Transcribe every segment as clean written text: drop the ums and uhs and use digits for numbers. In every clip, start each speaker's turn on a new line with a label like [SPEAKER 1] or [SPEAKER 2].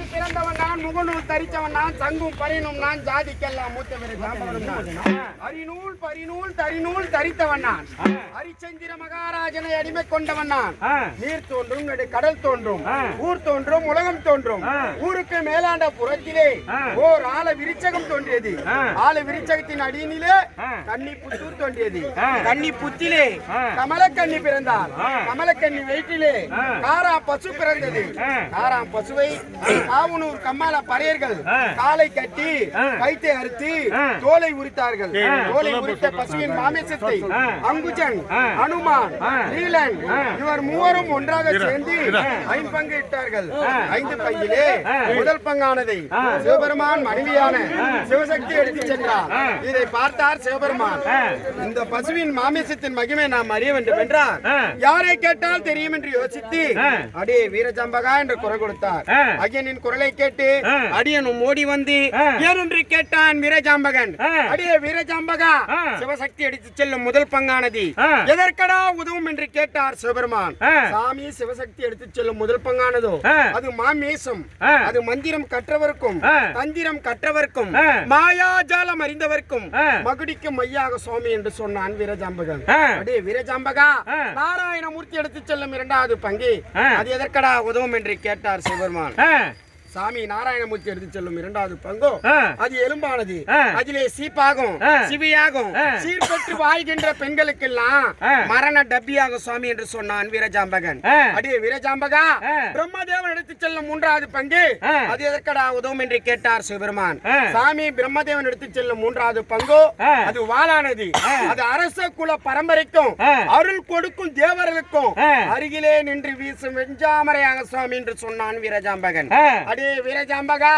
[SPEAKER 1] குலத்தில் பிறந்தவன் நான், முகநூல் தரித்தவன் நான், சங்கும் பரினும் நான், ஜாதிக்கெல்லாம் மூத்தவரை ஜாம்பவனும் நான். அரிநூல் பரிநூல் தரிநூல் தரித்தவன் நான், ஹரிச்சந்திர மகாராஜனை அடிமை கொண்டவன் நான். நீர் தோன்றும் நடு கடல் தோன்றும், ஊர் தோன்றும் உலகம் தோன்றும், ஊருக்கு மேலாண்ட புறத்திலே ஓர் ஆல விருச்சகம் தோன்றியது. ஆல விருச்சகத்தின் அடியினிலே கன்னி புத்தூர் தோன்றியது. கன்னி புத்திலே கமலக்கன்னி பிறந்தார். கமலக்கன்னி வயிற்றிலே காராம் பசு பிறந்தது. காராம் பசுவை காவனூர் கம்மாள பறையர்கள் காலை கட்டி கைத்தை அறுத்து தோலை உரித்தார்கள். தோலை உரித்த பசுவின் மாமிசத்தை அங்குஜன், அனுமான், நீலன் இவர் மூவரும் ஒன்றாக சேர்ந்து ஐம்பங்கு இட்டார்கள். 5 பங்கிலே முதல் பங்கானதை சிவபெருமான் மனைவியான சிவசக்தி எடுத்துச் சென்றார். இதை பார்த்தார் சிவபெருமான். இந்த பசுவின் மாமிசத்தின் மகிமை நாம் அறிய வேண்டும் என்றார். யாரை கேட்டால் தெரியும் என்று யோசித்து அடே வீரஜாம்பகா என்று குரல் கொடுத்தார். அய்யனின் குரலை கேட்டு அடியனும் ஓடி வந்து ஏனென்று கேட்டான் வீரஜாம்பகன். அடே வீரஜாம்பகா, சிவசக்தி எடுத்து செல்லும் முதல் பங்கானது எதற்கடா உதவும் என்று கேட்டார் சிவபெருமான். சாமி, சிவசக்தி எடுத்து செல்லும் முதல் பங்கானதோ அது மாமேசம். அது மந்திரம் கற்றவர்க்கும் தந்திரம் கற்றவர்க்கும் மாயாஜாலம் அறிந்தவர்க்கும் மகுடிக்கும் மையாக சுவாமி என்று சொன்னான் வீரஜாம்பகன். அடே வீரஜாம்பகா, நாராயணமூர்த்தி எடுத்து செல்லும் 2வது பங்கு அது எதற்கடா உதவும் என்று கேட்டார் சிவபெருமான். சாமி, நாராயணமூர்த்தி எடுத்து செல்லும் 2வது பங்கோ அது எலும்பானது. அதிலே சீப்பாகும் சிவியாகும் சீர்பெற்று வாழ்கின்ற பெண்களுக்கெல்லாம் மரண டப்பியாக சுவாமி என்று சொன்னான் வீரஜாம்பகன். அடே வீரஜாம்பகா, பிரம்மதேவன் எடுத்து செல்லும் 3வது பங்கு அது எதற்கடா உதவும் என்று கேட்டார் சிவபெருமான். சாமி, பிரம்மதேவன் எடுத்து செல்லும் 3வது பங்கோ அது வாளானது. அது அரச குல பரம்பரைக்கும் அருள் கொடுக்கும் தேவர்களுக்கும் அருகிலே நின்று வீசும் வெஞ்சாமரையாக சுவாமி என்று சொன்னான் வீரஜாம்பகன். அடே வீரஜாம்பகா,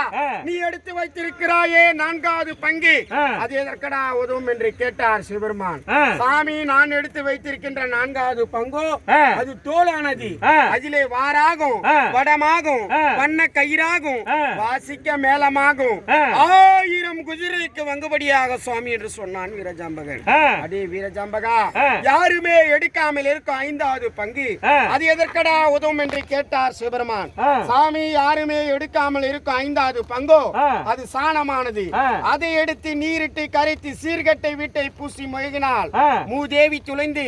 [SPEAKER 1] நீ எடுத்து வைத்திருக்கிறாயே 4வது பங்கு அது எதற்கடா உதவும் என்று கேட்டார் சிவபெருமான். சாமி, நான் எடுத்து வைத்திருக்கின்ற 4வது பங்கு அது தோலானது. அதிலே வாராகும் வடமாகும் வண்ண கயிறாகும் வாசிக்க மேலமாகும் 1000 குதிரைக்கு வங்குபடியாக சுவாமி என்று சொன்னான் வீரஜாம்பகன். அடே வீரஜாம்பகா, யாருமே எடுக்காமல் இருக்கும் 5வது பங்கு அது எதற்கடா உதவும் என்று கேட்டார் சிவபெருமான். சாமி, யாருமே எடுக்காமல் இருக்கும் 5வது பங்கோ அது சாணமானது. அதை எடுத்து நீரிட்டு கரைத்து சீர்கட்டை வீட்டை பூசி மொழிகினால் மூதேவி துளைந்து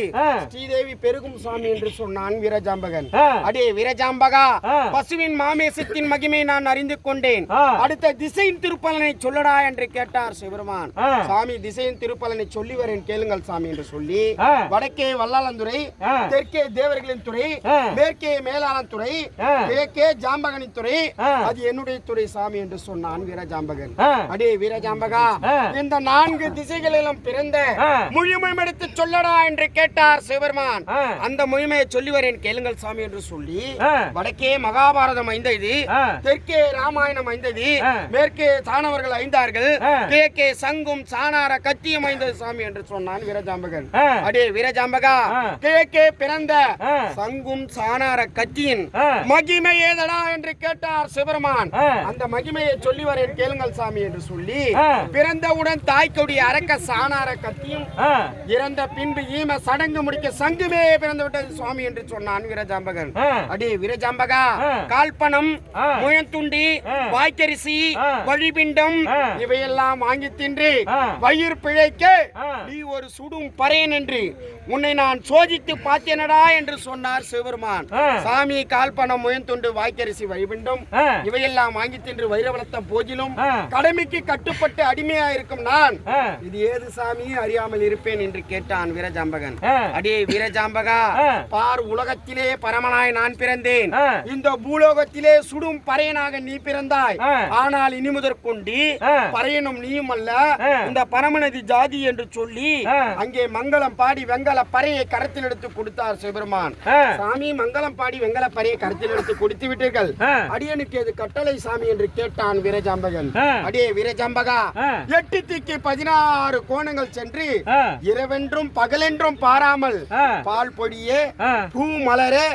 [SPEAKER 1] ஸ்ரீதேவி பெருகும் சுவாமி என்று சொன்னான் வீரஜாம்பகன். அடே வீரஜாம்பகா, பசுவின் மாமேசத்தின் மகிமை நான் அறிந்து கொண்டேன். அடுத்த திசையின் திருப்பலனை சொல்லடா என்று கேட்டார் சிவபெருமான். சாமி, திசையின் திருப்பலனை சொல்லி வரேன் கேளுங்கள் சாமி என்று சொல்லி வடக்கே வல்லாளந்துறை, தெற்கே தேவர்களின் துறை, மேற்கே மேலாளன் துறை, கிழக்கே ஜாம்பகனின் துறை அது என்னுடைய துறை சாமி என்று சொன்னான் வீரஜாம்பகன். அடே வீரஜாம்பகா, இந்த 4 திசைகளிலும் பிறந்த முழுமை எடுத்து சொல்லடா என்று கேட்டார் சிவபெருமான். அந்த முழுமையை சொல்லி வரேன் கேளுங்கள் சாமி என்று சொல்லி வடக்கே மகாபாரதம் 5 தெற்கே ராமாயணம் 5 மேற்கே சாணவர்கள் 5 கிழக்கே சங்கும் சாணார கத்தியம் 5 சாமி என்று சொன்னான் வீரஜாம்பகன். அடே வீரஜாம்பகா, கிழக்கே பிறந்த சங்கும் சாணார கத்தியின் மகிமை ஏதடா என்று கேட்டார் சிவபெருமான். அந்த மகிமையை சொல்லி வரேன் கேளுங்கள் சாமி என்று சொல்லி பிறந்தவுடன் தாய்க்கொடி அரக்க சாணார கத்தியும் இறந்த பின்பு ஈம சடங்கு முடிக்க சங்குமே பிறந்து விட்டது சுவாமி என்று சொன்னான் வீரஜாம்பகன். அடே வீரஜாம்பகா, கால்பனம், முயந்துண்டி, வாய்க்கரிசி, வழிபிண்டம் இவையெல்லாம் வாங்கி தின்று வயிறு பிழைக்க நீ ஒரு சுடும் பறையன் என்று உன்னை நான் சோதித்து பார்த்தேனடா என்று சொன்னார் சிவபெருமான். சாமி, கால்பனம், முயந்துண்டு, வாய்க்கரிசி, வழிபிண்டம் இவையெல்லாம் வாங்கி தின்று வயிறு வளர்த்த போதிலும் கடமைக்கு கட்டுப்பட்டு அடிமையா இருக்கும் நான் இது ஏது சாமி அறியாமல் இருப்பேன் என்று கேட்டான் வீரஜாம்பகன். அடே வீரஜாம்பகா, பார், உலகத்திலே பரமனாய் நான் பிறந்தேன். இந்த பூலோகத்திலே சுடும் பறையனாக நீ பிறந்தாய். ஆனால் இனி முதற்கொண்டு பறையனும் நீயும் அல்ல, இந்த பரமநதி ஜாதி என்று சொல்லி அங்கே மங்களம் பாடி வெங்கல பறையை கரத்தில் எடுத்து கொடுத்தார் சிவபெருமான். சாமி, மங்களம் பாடி வெங்கல பறையை கரத்தில் எடுத்து கொடுத்து விட்டீர்கள், அடியனுக்கு எது கட்டளை சாமி என்று கேட்டான் வீரஜாம்பகன். அடே வீரஜாம்பகா, 8 திக்கு 16 கோணங்கள் சென்று இரவென்றும் பகலென்றும் பாராமல் பால் பொடியே பூ மலரே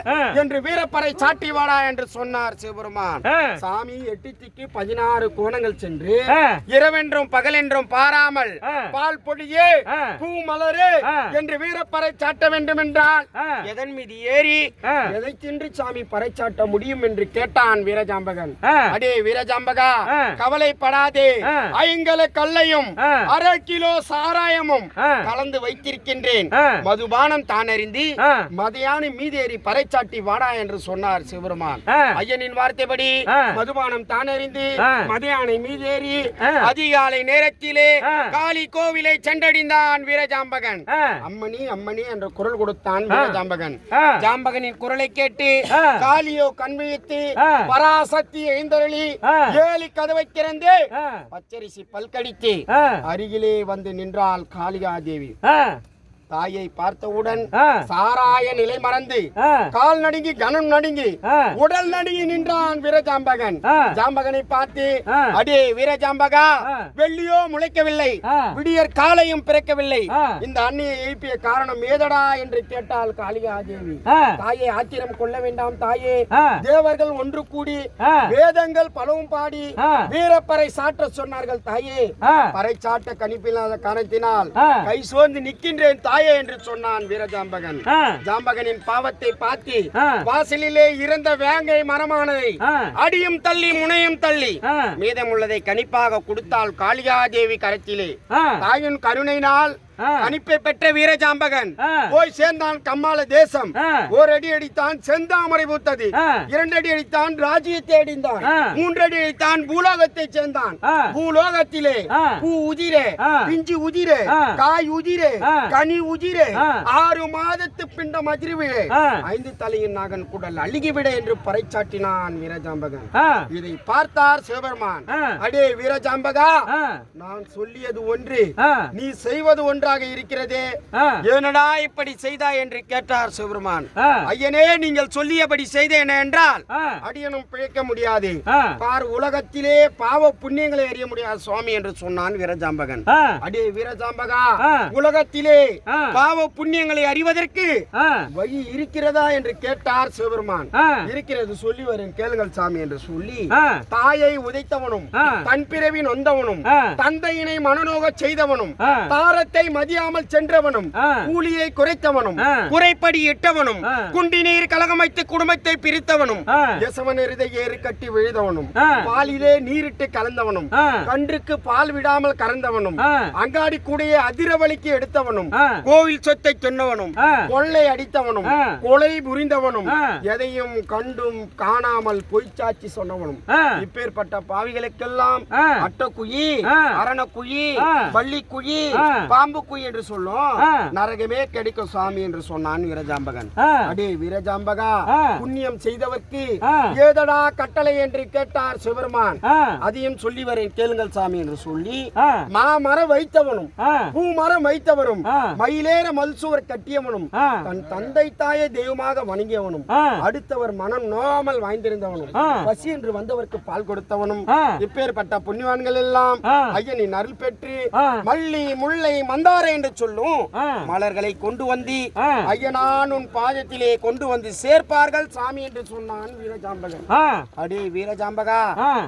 [SPEAKER 1] என்று வீரப்பறை சாட்டி வாடா என்று சொன்னார் சிவபெருமான். சாமி, 8 திக்கு 16 கோணங்கள் சென்று இரவென்றும் பகலென்றும் பாராமல் பால் பொடியே பூ மலரே என்று வீரப்பறை சாட்ட வேண்டும் என்றால் எதன் மீது ஏறி எதை தின்று சாமி பறை சாட்ட முடியும் என்று கேட்டான் வீரஜாம்பகன். அடே வீரஜாம்பகா, கவலைப்படாதே. 5 கல்லையும் 1/2 கிலோ சாராயமும் கலந்து வைத்திருக்கின்றேன். மதுபானம் தான் அறிந்து மதையானி மீதேறி பறைச்சாட்டி வாடா என்று சொன்னார் சிவபெருமான். ஐயனின் வார்த்தைப்படி மதுபானம் தான் அறிந்து மதையானை மீதேறி அதிகாலை நேரத்திலே காளி கோவிலை சென்றடைந்தான் வீரஜாம்பகன். அம்மணி அம்மணி என்ற குரல் கொடுத்தான் வீரஜாம்பகன். ஜாம்பகனின் குரலை கேட்டு காளியோ கண்விழித்து பராசக்தி எழுந்தருளி 7 கதவை திறந்து பச்சரிசி பல்கடித்து அருகிலே வந்து நின்றாள் காளிகாதேவி. தாயை பார்த்தவுடன் சாராய நிலை மறந்து கால் நடுங்கி கனம் நடுங்கி உடல் நடுங்கி நின்றான் வீரஜாம்பகன். ஜாம்பகனை பார்த்து, அடே வீரஜாம்பகா, வெள்ளியோ முளைக்கவில்லை, விடியற் காலையும் பிறக்கவில்லை, இந்த அண்ணியை எழுப்பிய காரணம் ஏதடா என்று கேட்டாள் காளிகாதேவி. தாயை ஆத்திரம் கொள்ள வேண்டாம் தாயே, தேவர்கள் ஒன்று கூடி வேதங்கள் பலவும் பாடி வீரப்பறை சாற்ற சொன்னார்கள் தாயே. பறை சாட்ட கணிப்பில்லாத காரணத்தினால் கை சோர்ந்து நிற்கின்றேன் தாயே என்று சொன்னான் வீரஜாம்பகன். ஜாம்பகனின் பாவத்தை பார்த்து வாசலிலே இருந்த வேங்கை மரமானதை அடியும் தள்ளி முனையும் தள்ளி மீதமுள்ளதை கணிப்பாக கொடுத்தாள் காளிகாதேவி கரத்திலே. தாயின் கருணையினால் கணிப்பை பெற்ற வீரஜாம்பகன் போய் சேர்ந்தான் கம்மாள தேசம். 1 அடி அடித்தான் செந்தாமரை பூத்தது, 2 அடி அடித்தான் ராஜ்யத்தை அடைந்தான், 3 அடி அடித்தான் பூலோகத்தை சேர்ந்தான். பூலோகத்திலே பூ உதிரே, பிஞ்சு உதிரே, காய் உதிரே, கனி உதிரே, 6 மாதத்து பிண்டம் அதிர்விலே 5 தலையின் நாகன் குடல் அழுகிவிட என்று பறைச்சாட்டினான் வீரஜாம்பகன். இதை பார்த்தார் சிவபெருமான். அடே வீரஜாம்பகா, நான் சொல்லியது ஒன்று, நீ செய்வது ஒன்று இருக்கிறதே, ஏனடா இப்படி செய்தாய் என்று கேட்டார் சிவபெருமான். ஐயனே, நீங்கள் சொல்லியபடி செய்தேன் என்றால் அடியனும் பிழைக்க முடியாது. பார், உலகத்திலே பாவ புண்ணியங்களை அறிய முடியாது சுவாமி என்று சொன்னான் வீரஜாம்பகன். அடே வீரஜாம்பகா, உலகத்திலே பாவ புண்ணியங்களை அறிவதற்கு வழி இருக்கிறதா என்று கேட்டார் சிவபெருமான். இருக்கிறது, சொல்லி வரும் கேளுங்கள் சாமி என்று சொல்லி தாயை உதைத்தவனும் தன் பிறவி நொந்தவனும் தந்தையினை மனநோக செய்தவனும் தாரத்தை மதியாமல் சென்றவனும் கூலியை குறைத்தவனும் குறைப்படி இட்டவனும் குண்டி நீர் கலகமைத்து குடும்பத்தை பிரித்தவனும் யசவன் எருதை ஏறு கட்டி விழுதவனும் பாலிலே நீரிட்டு கலந்தவனும் கன்றுக்கு பால் விடாமல் கறந்தவனும் அங்காடி கூடையை அதிரவலிக்கு எடுத்தவனும் கோவில் சொத்தை சொன்னவனும் கொள்ளை அடித்தவனும் கொலை புரிந்தவனும் எதையும் கண்டும் காணாமல் பொய்ச்சாட்சி சொன்னவனும் இப்பேற்பட்ட பாவிகளுக்கெல்லாம் அட்டக்குயி, அரணக்குயி, வள்ளிக்குயி, பாம்பு குயி என்று சொல்லும் நரகமே கிடைக்கும் சாமி என்று சொன்னான் வீரஜாம்பகன். அடே வீரஜாம்பகா, புண்ணியம் செய்தவர்க்கு ஏதடா கட்டளை என்று கேட்டார் சிவபெருமான். அதையும் சொல்லி வரேன் கேளுங்கள் சாமி என்று சொல்லி மாமரம் வைத்தவனும் பூமரம் வைத்தவரும் மயிலேற மல்சுவர் கட்டியவனும் தன் தந்தை தாயை தெய்வமாக வணங்கியவனும் அடுத்தவர் மனம் நோகாமல் வாய்ந்திருந்தவனும் பசி என்று வந்தவருக்கு பால் கொடுத்தவனும் இப்பேற்பட்ட புண்ணியவான்கள் எல்லாம் ஐயனின் அருள் பெற்று மல்லி முல்லை மந்தாரை என்று சொல்லும் மலர்களை கொண்டு வந்து ஐயனான் உன் பாதத்திலே கொண்டு வந்து சேர்ப்பார்கள் சாமி என்று சொன்னான் வீரஜாம்பகன். அடே வீரஜாம்பகா,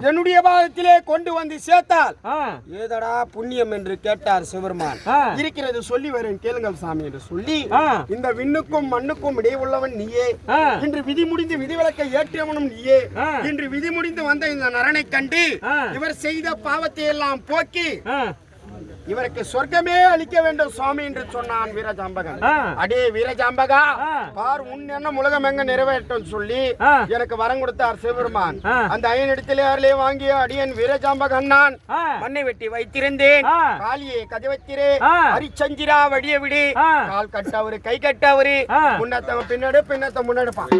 [SPEAKER 1] என்னுடைய பாதத்திலே கொண்டு வந்து சேர்த்தால் ஏதடா புண்ணியம் என்று கேட்டார் சிவபெருமான். இருக்கிறது, சொல்லி வரேன் கேளுங்கள் சாமி என்று சொல்லி இந்த விண்ணுக்கும் மண்ணுக்கும் இடையே உள்ளவன் நீயே, இன்று விதி முடிந்து விதிவிலக்கை ஏற்றியவனும் நீயே, இன்று விதி முடிந்து வந்த இந்த நரனை கண்டு இவர் செய்த பாவத்தை எல்லாம் போக்கி இவருக்கு சொர்க்கமே அளிக்க வேண்டும் சுவாமி என்று சொன்னான் வீரஜாம்பகன். அடே வீரஜாம்பகா, பார், உன் எண்ணம் உலகம் எங்க நிறைவேற்றும் சொல்லி எனக்கு வரம் கொடுத்தார் சிவபெருமான். அந்த அயனிடத்திலே அருளே வாங்கிய அடியன் வீரஜாம்பகன் நான் மண்ணை வெட்டி வைத்திருந்தேன். காலியை கதவத்திரே, அரிச்சஞ்சிரா வடிய விடு, கால் கட்டவரு கை கட்டவரு, முன்னத்தவன் பின்னடு பின்னத்த முன்னெடுப்பான்.